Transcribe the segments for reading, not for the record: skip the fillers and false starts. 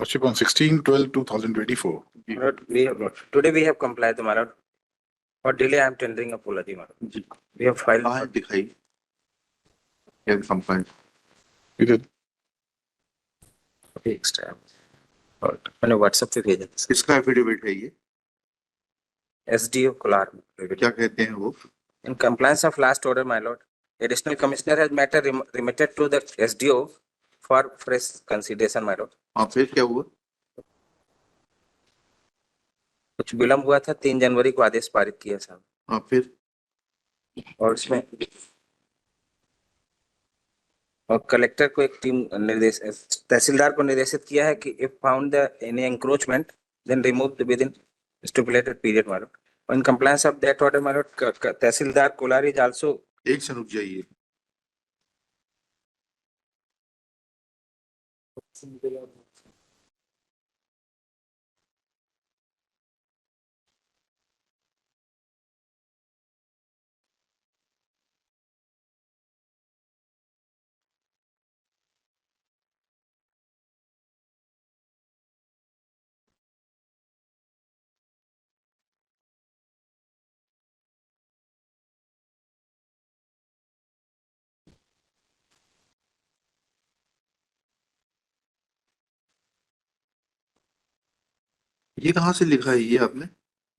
Worship on 16/12/2024. Today we have complied, my lord. For delay, I am tendering apology, my lord. We have filed. कहाँ है दिखाई क्या complaint We did. Extra. और मैंने WhatsApp पे भेजा था किसका एफिडेविट है ये SDO कोलार. क्या कहते हैं वो In compliance of last order, my lord, additional commissioner has matter remitted to the SDO for fresh consideration, my lord. हाँ फिर क्या हुआ कुछ विलम्ब हुआ था, 3 जनवरी को आदेश पारित किया साहब. हाँ फिर और इसमें और कलेक्टर को एक टीम निर्देश तहसीलदार को निर्देशित किया है कि if found the any encroachment then remove within stipulated period, my lord. In compliance of that order, my lord, तहसीलदार कोलार is also. एक से रुक जाइए ये कहाँ से लिखा है ये आपने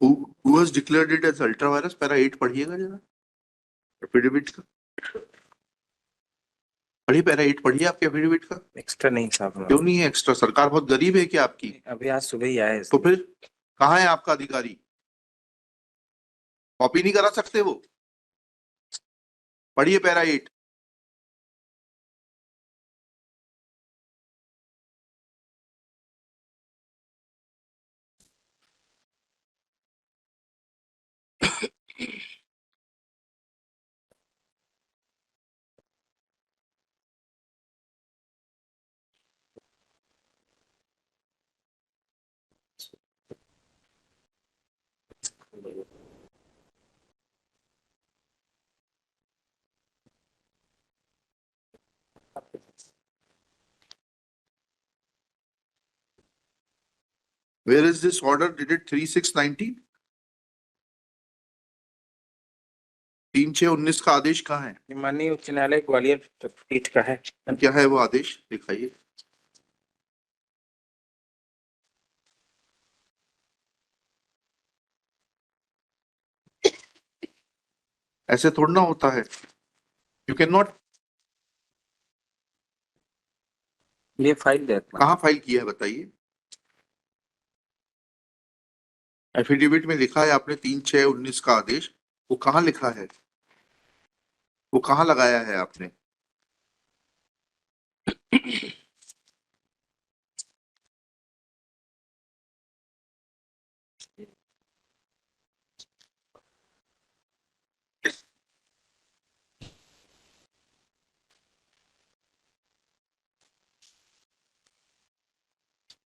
who has declared it as ultra virus para 8 पढ़िएगा जरा एफिडेविट का पढ़िए पैरा 8 पढ़िए आपके एफिडेविट का एक्स्ट्रा नहीं साहब. क्यों नहीं है एक्स्ट्रा सरकार बहुत गरीब है क्या आपकी अभी आज सुबह ही आए. तो फिर कहाँ है आपका अधिकारी कॉपी नहीं करा सकते वो पढ़िए para 8 Where is this order dated 3/6/19 3/6/19 का आदेश कहाँ है माननीय उच्च न्यायालय ग्वालियर पीठ का है. क्या है वो आदेश दिखाइए ऐसे थोड़ा ना होता है यू कैन नॉट ये फाइल दे. कहाँ फाइल किया है बताइए एफिडेविट में लिखा है आपने 3/6/19 का आदेश वो कहाँ लिखा है वो कहाँ लगाया है आपने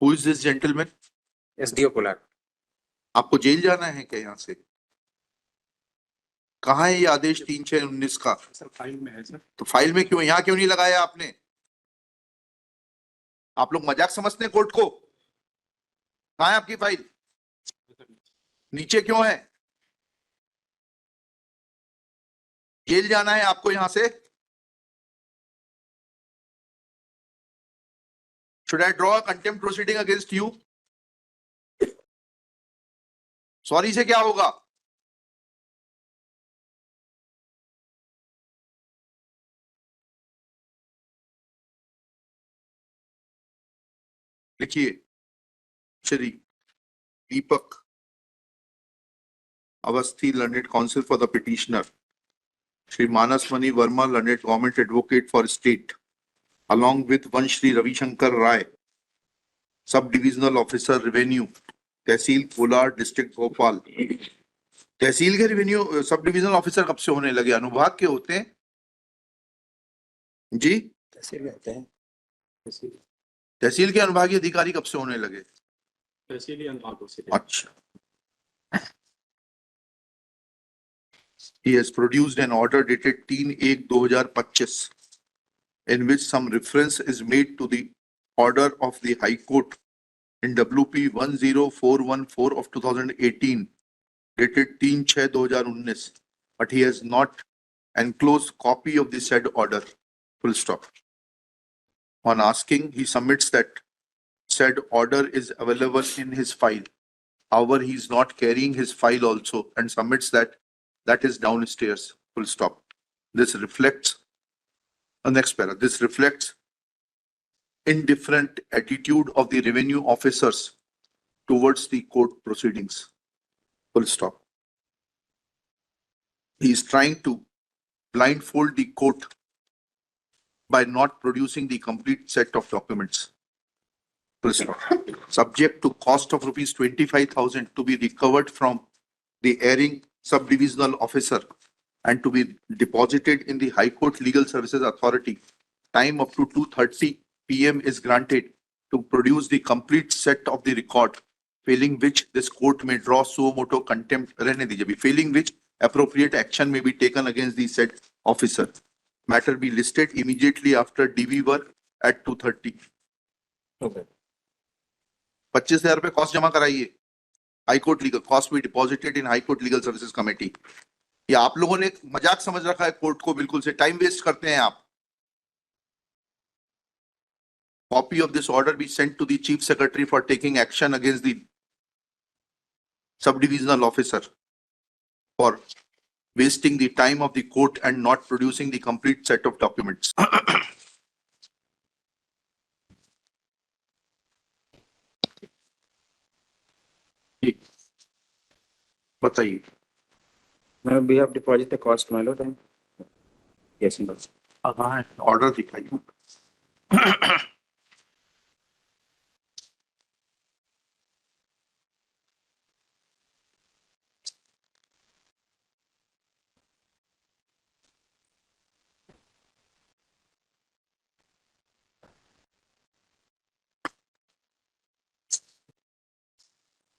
Who is this gentleman? SDO Kolar. आपको जेल जाना है क्या यहाँ से कहाँ है ये आदेश 3/6/19 का सर फाइल में है सर. तो फाइल में क्यों यहाँ क्यों नहीं लगाया आपने आप लोग मजाक समझते हैं कोर्ट को कहाँ है आपकी फाइल नीचे क्यों है जेल जाना है आपको यहाँ से Should I draw a contempt proceeding against you? Sorry से क्या होगा लिखिए Shri Deepak Awasthi learned counsel for the petitioner Shri Manas Mani Verma learned government advocate for state along with one Shri Ravi Shankar Rai, sub-divisional officer revenue, tehsil Kolar district Bhopal. तहसील के revenue sub divisional officer कब से होने लगे अनुभाग के होते हैं जी तहसील रहते हैं. तहसील के अनुभागीय अधिकारी कब से होने लगे तहसीली अनुभागों से. अच्छा he has produced an order dated 3/1/2025 in which some reference is made to the order of the High Court in WP 10414 of 2018 dated 3/6/2019, but he has not enclosed copy of the said order. Full stop. On asking, he submits that said order is available in his file. However, he is not carrying his file also and submits that is downstairs. Full stop. This reflects, next para, this reflects indifferent attitude of the revenue officers towards the court proceedings. Full stop. He is trying to blindfold the court by not producing the complete set of documents. Full stop. Subject to cost of rupees 25,000 to be recovered from the erring sub-divisional officer and to be deposited in the High Court Legal Services Authority. Time up to 2:30 PM is granted to produce the complete set of the record, failing which this court may draw suo motu contempt, failing which appropriate action may be taken against the said officer. Matter be listed immediately after DV work at 2:30. Okay. 25,000 रुपए cost जमा कराइए. High court legal cost भी deposited in high court legal services committee. ये आप लोगों ने मजाक समझ रखा है कोर्ट को, बिल्कुल से टाइम वेस्ट करते हैं आप. Copy of this order be sent to the chief secretary for taking action against the sub-divisional officer for wasting the time of the court and not producing the complete set of documents. बताइए. We have deposited the cost, my lord. And yes, my lord. हाँ, order दिखाइए.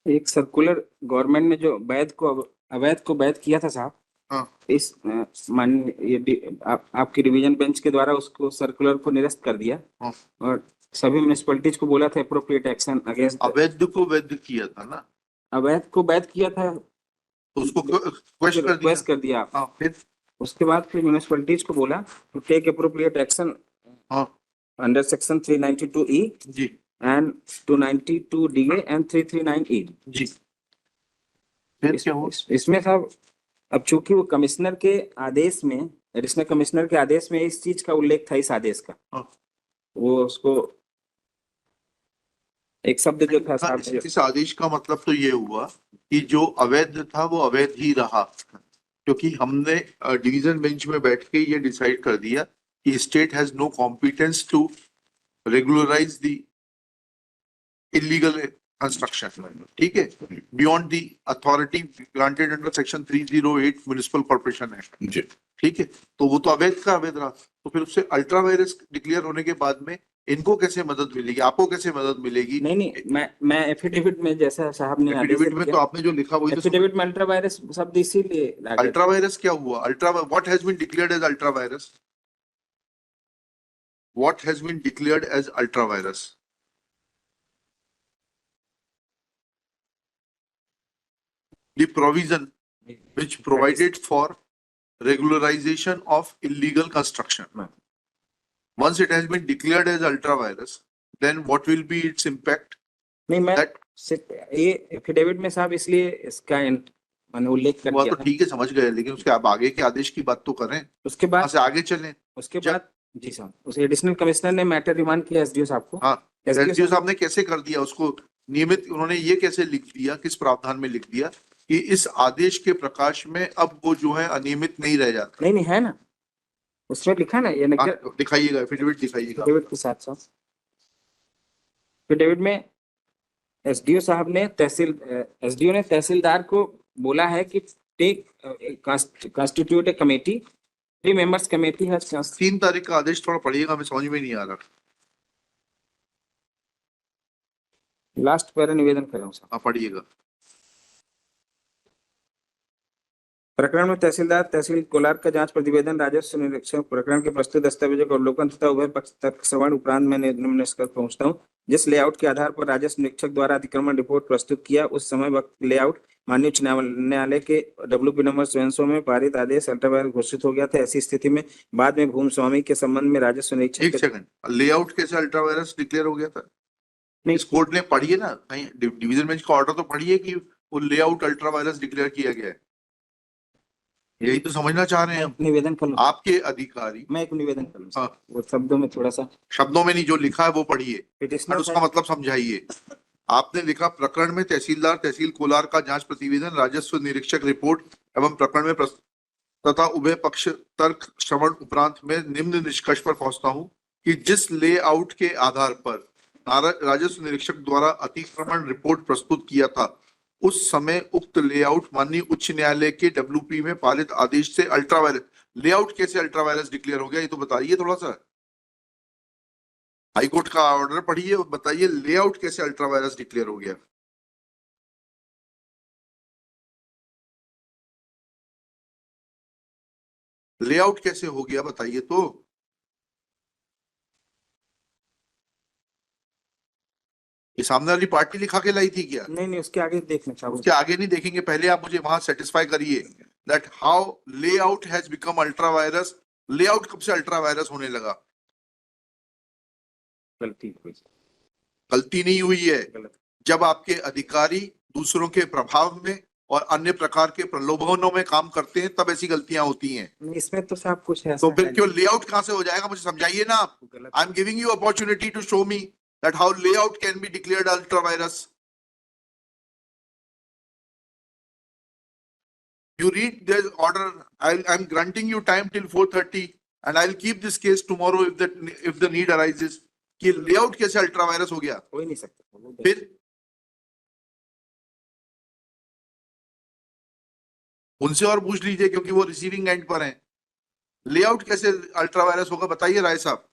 एक circular government ने जो अवैध को वैध किया था साहब, हाँ. इस आपकी रिवीजन बेंच के द्वारा उसको सर्कुलर को निरस्त कर दिया. हाँ. और सभी म्युनिसिपैलिटीज को बोला था अप्रोप्रिएट एक्शन अगेंस्ट. अवैध को वैध किया था ना, अवैध को वैध किया था, उसको रिक्वेस्ट कर दिया. हाँ, फिर उसके बाद फिर म्युनिसिपैलिटीज को बोला टू टेक अप्रोप्रिएट एक्शन हाँ अंडर सेक्शन 392E जी and 292DA and 339E. जी. फिर क्या हुआ? इसमें साहब अब चूंकि वो कमिश्नर के आदेश में, एडिशनल कमिश्नर के आदेश में इस चीज का उल्लेख था, इस आदेश का, हाँ. वो उसको एक शब्द जो था साहब, इस आदेश का मतलब तो ये हुआ कि जो अवैध था वो अवैध ही रहा, क्योंकि हमने डिवीजन बेंच में बैठ के ये डिसाइड कर दिया कि state has no competence to regularise the illegal construction. ठीक है, beyond the authority granted under section 308 municipal corporation act. ठीक है, तो वो तो अवैध का अवैध रहा. तो फिर उससे अल्ट्रा वायरस डिक्लेयर होने के बाद में इनको कैसे मदद मिलेगी, आपको कैसे मदद मिलेगी? नहीं, मैं एफिडेविट में जैसा साहब ने एफिडेविट में तो आपने जो लिखा वही तो. एफिडेविट में अल्ट्रा वायरस शब्द इसीलिए अल्ट्रा वायरस क्या हुआ? Ultra what has been declared as ultra vires? What has been declared as ultra vires? The provision which provided for regularization of illegal construction. Once it has been declared as ultra virus, then what will be its impact? नहीं, मैं That ये affidavit में साहब इसलिए इसका मैंने उल्लेख कर हुआ दिया तो ठीक है, समझ गए, लेकिन उसके अब आगे के आदेश की बात तो करें. उसके वहां बाद से आगे चलें. उसके बाद जी साहब, उस एडिशनल कमिश्नर ने मैटर रिमांड किया एसडीओ साहब को. हाँ, SDO एसडीओ साहब ने कैसे कर दिया उसको नियमित? उन्होंने ये कैसे लिख दिया, किस प्रावधान में लिख दिया कि इस आदेश के प्रकाश में अब वो जो है अनियमित नहीं रह जाता? नहीं है ना, उसमें लिखा ना ये दिखाइएगा, एफिडेविट दिखाइएगा. एफिडेविट के साथ साथ एफिडेविट में एसडीओ साहब ने एसडीओ ने तहसीलदार को बोला है कि take constitute a committee, 3 members committee है. 3 तारीख का आदेश थोड़ा पढ़िएगा, हमें समझ में नहीं आ रहा. लास्ट पैरा निवेदन कर रहा हूँ साहब. हाँ, पढ़िएगा. प्रकरण में तहसीलदार तहसील कोलार का जांच प्रतिवेदन राजस्व निरीक्षक प्रकरण के प्रस्तुत दस्तावेजों का अवलोकन तथा उभय पक्ष तर्क श्रवण उपरांत मैं निम्न निष्कर्ष पहुंचता हूँ। जिस लेआउट के आधार पर राजस्व निरीक्षक द्वारा अतिक्रमण रिपोर्ट प्रस्तुत किया उस समय वक्त लेआउट माननीय उच्च न्यायालय के WP नंबर 700 में पारित आदेश अल्ट्रावायलेट घोषित हो गया था। ऐसी स्थिति में बाद में भूमि स्वामी के संबंध में राजस्व एक निरीक्षक सेकंड, लेआउट कैसे अल्ट्रा वायरस डिक्लेयर हो गया था? नहीं। इस कोर्ट ने पढ़िए ना, कहीं डिवीजन बेंच का ऑर्डर तो पढ़िए कि वो लेआउट अल्ट्रा वायरस डिक्लेयर किया गया है। यही तो समझना चाह रहे हैं हम। निवेदन कर लूं? आपके अधिकारी, मैं एक निवेदन कर लूं? हाँ, वो शब्दों में थोड़ा सा शब्दों में नहीं, जो लिखा है वो पढ़िए और पिटिशनर उसका मतलब समझाइए। आपने लिखा प्रकरण में तहसीलदार तहसील कोलार का जांच प्रतिवेदन राजस्व निरीक्षक रिपोर्ट एवं प्रकरण में तथा उभय पक्ष तर्क श्रवण उपरांत में निम्न निष्कर्ष पर पहुंचता हूं कि जिस लेआउट के आधार पर राजस्व निरीक्षक द्वारा अतिक्रमण रिपोर्ट प्रस्तुत किया था उस समय उक्त लेआउट माननीय उच्च न्यायालय के WP में पारित आदेश से अल्ट्रावायरस, लेआउट कैसे अल्ट्रावायरस डिक्लेयर हो गया ये तो बताइए थोड़ा सा। हाईकोर्ट का ऑर्डर पढ़िए और बताइए लेआउट कैसे अल्ट्रावायरस डिक्लेयर हो गया। लेआउट कैसे हो गया बताइए तो। ये सामने वाली पार्टी लिखा के लाई थी क्या? नहीं उसके आगे देखना चाहूंगा। उसके आगे नहीं देखेंगे, पहले आप मुझे वहां सेटिस्फाई करिए that how layout has become ultra vires. Layout कब से अल्ट्रा वायरस होने लगा? गलती हुई। गलती नहीं हुई है, गलत। जब आपके अधिकारी दूसरों के प्रभाव में और अन्य प्रकार के प्रलोभनों में काम करते हैं तब ऐसी गलतियां होती हैं। इसमें तो साहब कुछ है तो फिर क्यों लेआउट कहां से हो जाएगा, मुझे समझाइए ना आप। I am giving you opportunity to show me that how layout can be declared ultra vires. You read the order. I'm granting you time till 4:30, and I'll keep this case tomorrow if the need arises. कि layout कैसे ultra vires हो गया? हो ही नहीं सकता। फिर उनसे और पूछ लीजिए क्योंकि वो रिसीविंग एंड पर हैं। लेआउट कैसे अल्ट्रा वायरस होगा बताइए राय साहब।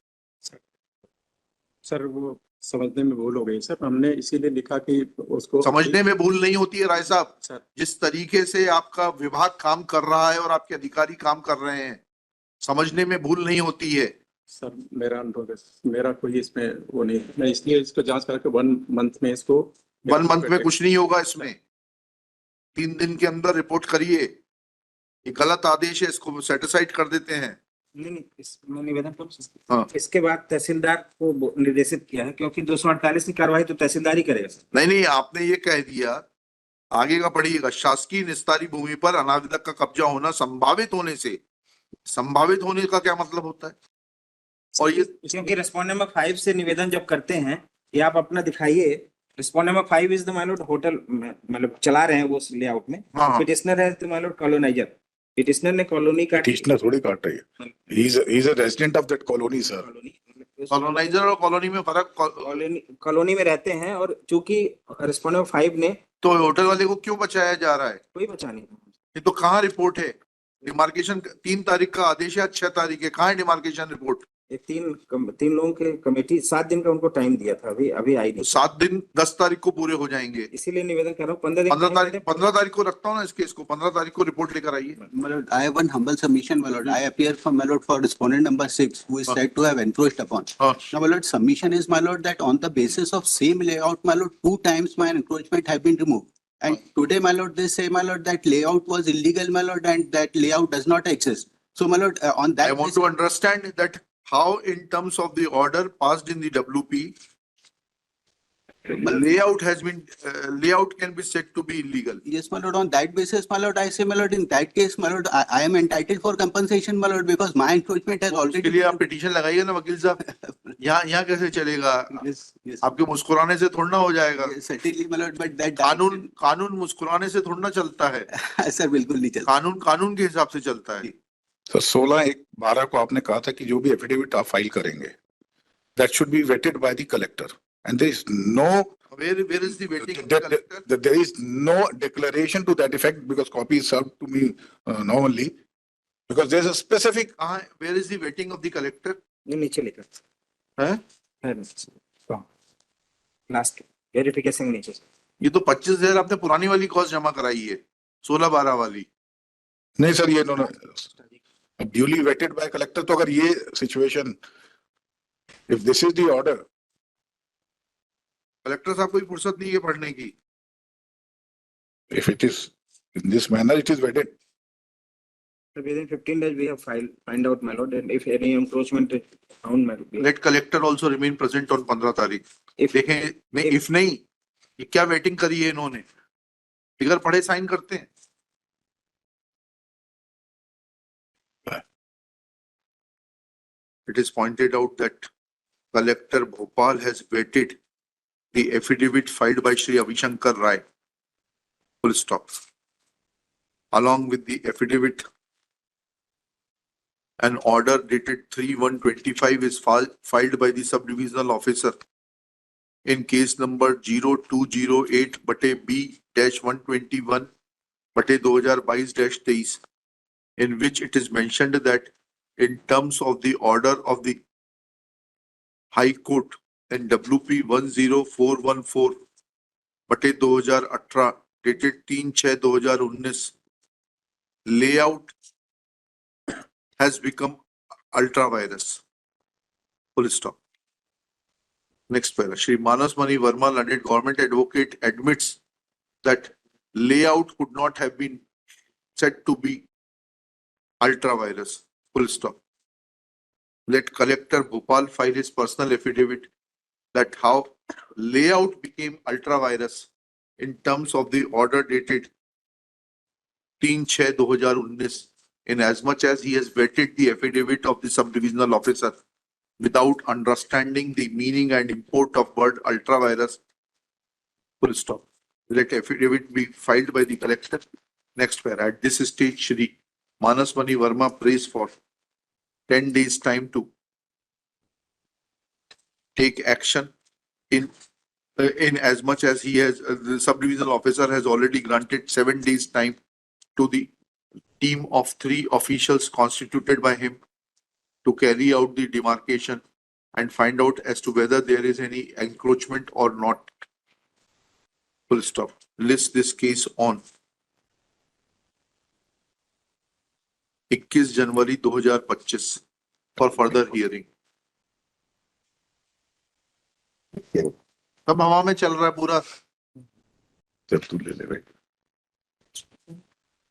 सर वो समझने में भूल हो गई सर, हमने इसीलिए लिखा कि उसको समझने में भूल नहीं होती है राय साहब, सर। जिस तरीके से आपका विभाग काम कर रहा है और आपके अधिकारी काम कर रहे हैं समझने में भूल नहीं होती है। सर मेरा अनुभव है, मेरा कोई इसमें वो नहीं, मैं इसलिए इसको जांच करके 1 मंथ में इसको 1 मंथ में कुछ नहीं होगा, इसमें 3 दिन के अंदर रिपोर्ट करिए। ये गलत आदेश है, इसको सेटिसाइड कर देते हैं। नहीं इसमें निवेदन करूं? हाँ। इसके बाद तहसीलदार को निर्देशित किया है क्योंकि 248 की कार्रवाई तो तहसीलदार ही करेगा सर। नहीं आपने ये कह दिया, आगे का पढ़िएगा। शासकीय निस्तारी भूमि पर अनाविदक का कब्जा होना संभावित होने से, संभावित होने का क्या मतलब होता है? और ये क्योंकि रिस्पॉन्ड नंबर 5 से निवेदन जब करते हैं, ये आप अपना दिखाइए। Respond number 5 is the my Lord hotel, मतलब चला रहे हैं वो लेआउट में। हाँ। पिटिशनर है the my Lord coloniser. Petitioner ने कॉलोनी का पिटिशनर थोड़ी काट रही है, he is a resident of that colony sir। Coloniser और कॉलोनी में फर्क, कॉलोनी में रहते हैं और चूंकि रिस्पॉन्ड नंबर 5 ने तो होटल वाले को क्यों बचाया जा रहा है? कोई बचा नहीं। ये तो कहाँ रिपोर्ट है? डिमार्केशन 3 तारीख का आदेश है, 6 तारीख है, कहाँ है डिमार्केशन रिपोर्ट? ये तीन लोगों के कमेटी 7 दिन का उनको टाइम दिया था, अभी आई नहीं। 7 दिन 10 तारीख को पूरे हो जाएंगे, इसीलिए निवेदन कर रहा हूँ 15 तारीख को रखता हूँ ना इस केस को। 15 तारीख को रिपोर्ट लेकर आइए। My lord, I have one humble submission, my lord. I appear for my lord for respondent number 6, who is said to have encroached upon. हाँ। Now, my lord, submission is, my lord, that on the basis of same layout, my lord, 2 times my encroachment have been removed. And today, my lord, they say, my lord, that layout was illegal, my lord, and that layout does not exist. So, my lord, on that I want to understand that how in terms of the order passed in the WP, layout has been, layout can be said to be illegal. Yes, my lord, on that basis, my lord, I say, my lord, in that case, my lord, I am entitled for compensation, my lord, because my encroachment has उसके already. लिए आप petition लगाइए ना वकील साहब। यहाँ कैसे चलेगा? Yes, yes. आपके मुस्कुराने से थोड़ा ना हो जाएगा। Yes, certainly, my lord, but that. कानून मुस्कुराने से थोड़ा ना चलता है। सर बिल्कुल नहीं चलता। कानून के हिसाब से चलता है। तो 16/1/12 को आपने कहा था कि जो भी एफिडेविट आप फाइल करेंगे that should be vetted by the collector and there is no Where is the waiting of the collector? there is no declaration to that effect because copy is served to me now only because there is a specific Where is the waiting of the collector? ये नीचे लिखा है last verification नीचे। ये तो 25,000 आपने पुरानी वाली कॉस्ट जमा कराई है, 16/12 वाली। नहीं सर, ये ड्यूली वेटेड बाय कलेक्टर, तो अगर ये situation, if this is the order, collector साहब कोई फुर्सत नहीं है पढ़ने की। if it is in this manner, it is vetted. So within 15 days, we have find out, my lord, and if any encroachment is found, my lord. Let collector also remain present on 15 तारीख। If देखें नहीं, if नहीं, ये क्या waiting करी है इन्होंने, बिगर पढ़े साइन करते हैं। It is pointed out that Collector Bhopal has vetted the affidavit filed by Shri Avishankar Rai, full stop. Along with the affidavit, an order dated 3/1/25 is filed by the sub-divisional officer in case number 0208/B-121/2022-23, in which it is mentioned that in terms of the order of the High Court and WP 10414/2018 dated 3/6/2019, layout has become ultra virus. Full stop. Next para. Shri Manas Mani Verma, learned government advocate, admits that layout could not have been said to be ultra virus. Full stop. Let Collector Bhopal file his personal affidavit that how layout became ultra virus in terms of the order dated 3/6/2019, in as much as he has vetted the affidavit of the sub-divisional officer without understanding the meaning and import of word ultra virus. Full stop. Let affidavit be filed by the collector. Next para. At this stage, Shri Manas Mani Verma prays for 10 days time to take action in as much as he has, the sub-divisional officer has already granted 7 days time to the team of 3 officials constituted by him to carry out the demarcation and find out as to whether there is any encroachment or not. Full stop. List this case on 21 January 2025 for further hearing. अब हवा में चल रहा है पूरा। जब तू ले ले भाई।